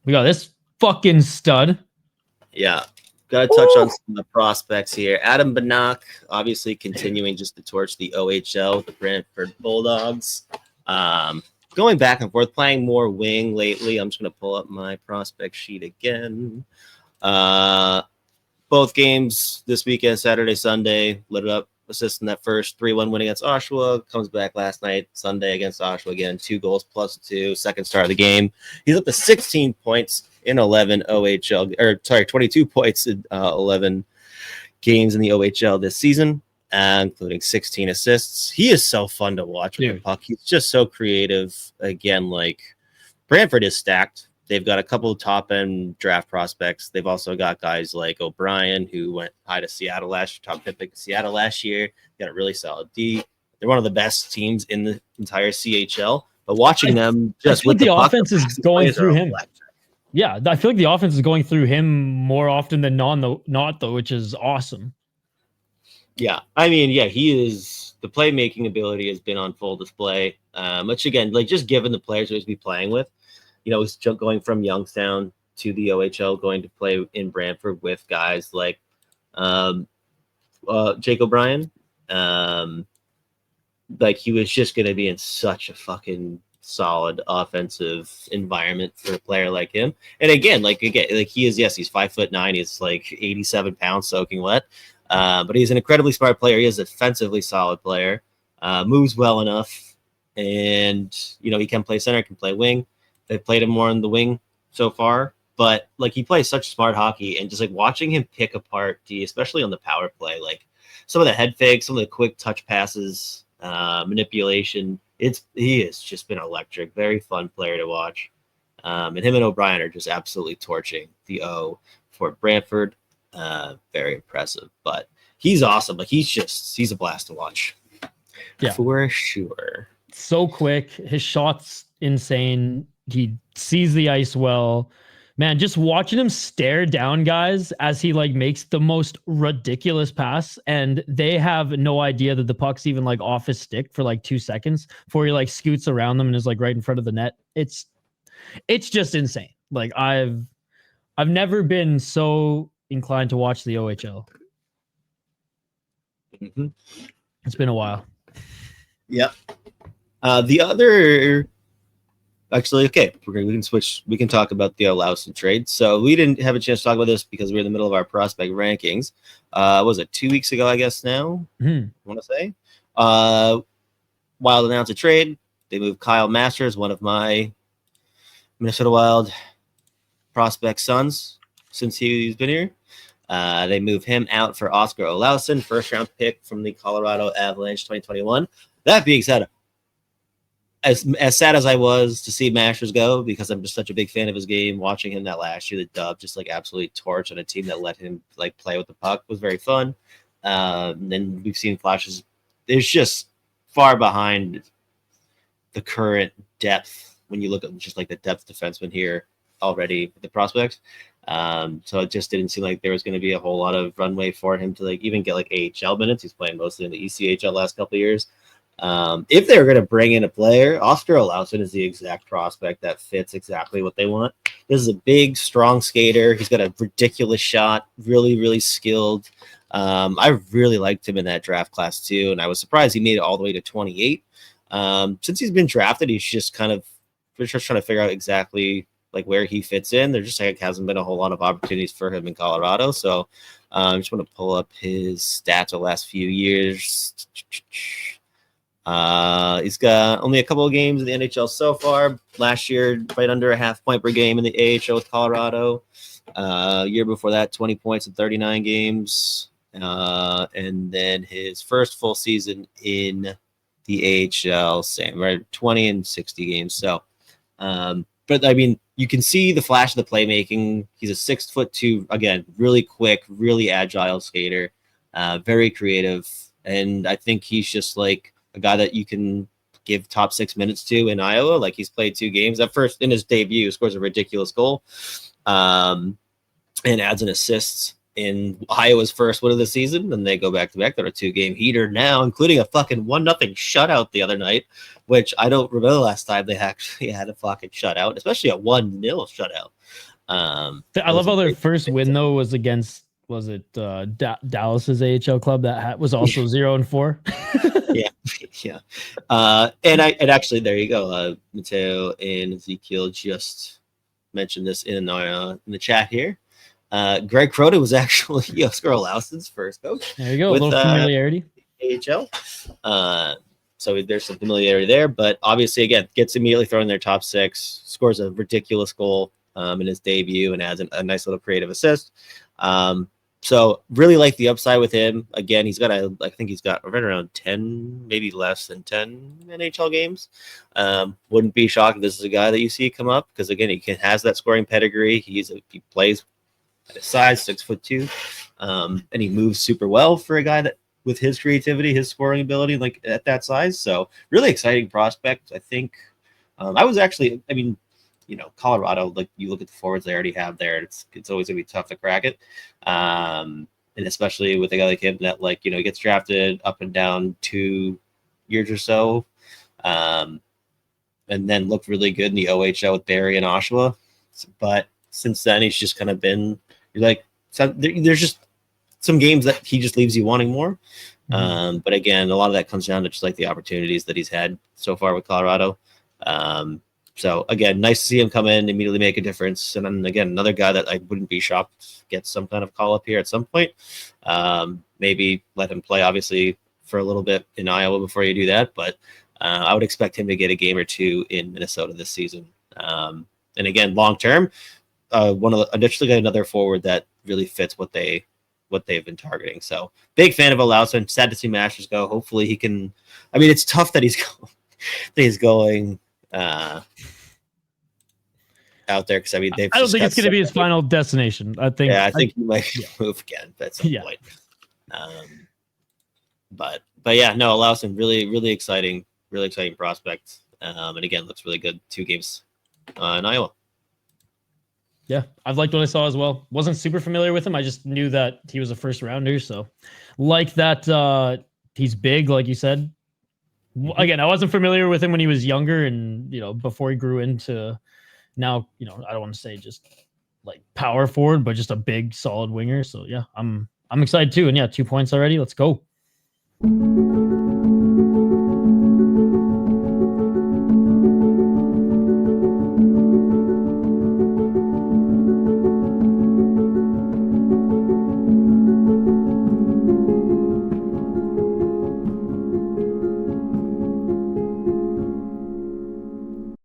We got this fucking stud. Yeah. Got to touch on some of the prospects here. Adam Benak, obviously continuing just to torch the OHL with the Brantford Bulldogs. Going back and forth, playing more wing lately. I'm just going to pull up my prospect sheet again. Both games this weekend, Saturday, Sunday, lit it up, assist in that first 3-1 win against Oshawa. Comes back last night, Sunday against Oshawa again, 2 goals plus 2, second start of the game. He's up to 16 points in 11 OHL, 22 points in 11 games in the OHL this season, including 16 assists. He is so fun to watch with the puck. He's just so creative. Again, like Brantford is stacked. They've got a couple of top-end draft prospects. They've also got guys like O'Brien, who went high to Seattle last year, top pick in Seattle last year. Got a really solid D. They're one of the best teams in the entire CHL. But watching them just with the offense is going through him. Yeah, I feel like the offense is going through him more often than not, though, which is awesome. Yeah, I mean, yeah, he is. The playmaking ability has been on full display. Which again, like just given the players he's been playing with, you know, he's going from Youngstown to the OHL, going to play in Brantford with guys like Jake O'Brien. Like he was just going to be in such a fucking solid offensive environment for a player like him. And again, he is, yes, he's 5'9", he's like 87 pounds soaking wet. But he's an incredibly smart player. He is a defensively solid player, moves well enough, and you know, he can play center, can play wing. They've played him more on the wing so far, but like he plays such smart hockey, and just like watching him pick apart D, especially on the power play, like some of the head fakes, some of the quick touch passes, manipulation. He has just been electric. Very fun player to watch. And him and O'Brien are just absolutely torching the O for Brantford. Very impressive, but he's awesome. Like he's a blast to watch. Yeah, for sure. So quick. His shot's insane. He sees the ice well. Man, just watching him stare down guys as he like makes the most ridiculous pass, and they have no idea that the puck's even like off his stick for like 2 seconds before he like scoots around them and is like right in front of the net. It's just insane. Like I've never been so inclined to watch the OHL. Mm-hmm. It's been a while. Yep. The other. Actually, okay, we can switch. We can talk about the Olausson trade. So we didn't have a chance to talk about this because we're in the middle of our prospect rankings. Was it 2 weeks ago, I guess now? I want to say. Wild announced a trade. They moved Kyle Masters, one of my Minnesota Wild prospect sons since he's been here. They moved him out for Oskar Olausson, first-round pick from the Colorado Avalanche 2021. That being said, as sad as I was to see Masters go, because I'm just such a big fan of his game, watching him that last year, the Dub just like absolutely torch on a team that let him like play with the puck was very fun. Then we've seen flashes. There's just far behind the current depth when you look at just like the depth defenseman here already with the prospects. So it just didn't seem like there was going to be a whole lot of runway for him to like even get like AHL minutes. He's playing mostly in the ECHL last couple of years. If they were going to bring in a player, Oskar Olausson is the exact prospect that fits exactly what they want. This is a big, strong skater. He's got a ridiculous shot, really, really skilled. I really liked him in that draft class too, and I was surprised he made it all the way to 28. Since he's been drafted, he's just kind of just trying to figure out exactly like where he fits in. There just like hasn't been a whole lot of opportunities for him in Colorado. So I just want to pull up his stats the last few years. He's got only a couple of games in the NHL so far. Last year, right under a half point per game in the AHL with Colorado. Year before that, 20 points in 39 games. And then his first full season in the AHL, same, right? 20 and 60 games. So, but I mean, you can see the flash of the playmaking. He's a 6'2", again, really quick, really agile skater, very creative. And I think he's just like a guy that you can give top 6 minutes to in Iowa. Like he's played 2 games. At first, in his debut, scores a ridiculous goal and adds an assist. in Iowa's first win of the season, and they go back to back. They're a 2-game heater now, including a fucking 1-0 shutout the other night, which I don't remember the last time they actually had a fucking shutout, especially a 1-0 shutout. I love how their first win though was against Dallas's AHL club that was also 0-4. yeah. And actually there you go. Mateo and Ezekiel just mentioned this in the chat here. Greg Crota was actually Oskar Olausson's first coach. There you go, a little familiarity. AHL. So there's some familiarity there, but obviously again gets immediately thrown in their top 6, scores a ridiculous goal in his debut, and has a nice little creative assist. So really like the upside with him. Again, I think he's got right around 10, maybe less than 10 NHL games. Wouldn't be shocked if this is a guy that you see come up, because again, he has that scoring pedigree. He plays at his size, 6'2", and he moves super well for a guy that with his creativity, his scoring ability, like at that size. So really exciting prospect. I think Colorado, like you look at the forwards they already have there, it's always gonna be tough to crack it. And especially with a guy like him that gets drafted up and down 2 years or so, and then looked really good in the OHL with Barrie and Oshawa. But since then, he's just kind of been there's just some games that he just leaves you wanting more. But again, a lot of that comes down to just like the opportunities that he's had so far with Colorado. So again, nice to see him come in, immediately make a difference. And then again, another guy that I wouldn't be shocked gets some kind of call up here at some point. Maybe let him play obviously for a little bit in Iowa before you do that. But I would expect him to get a game or 2 in Minnesota this season. And again, long term, additionally got another forward that really fits what they've been targeting. So big fan of Olausson. Sad to see Masters go. Hopefully he can. I mean, it's tough that he's going out there, because I mean I don't think it's going to be his final destination. I think he might move again at some point. But yeah, no, Olausson really exciting prospect. And again, looks really good. 2 games in Iowa. Yeah, I've liked what I saw as well. Wasn't super familiar with him. I just knew that he was a first rounder. So like that, he's big, like you said. Again, I wasn't familiar with him when he was younger, and before he grew into now, I don't want to say just like power forward, but just a big solid winger. So yeah, I'm excited too. And yeah, 2 points already. Let's go.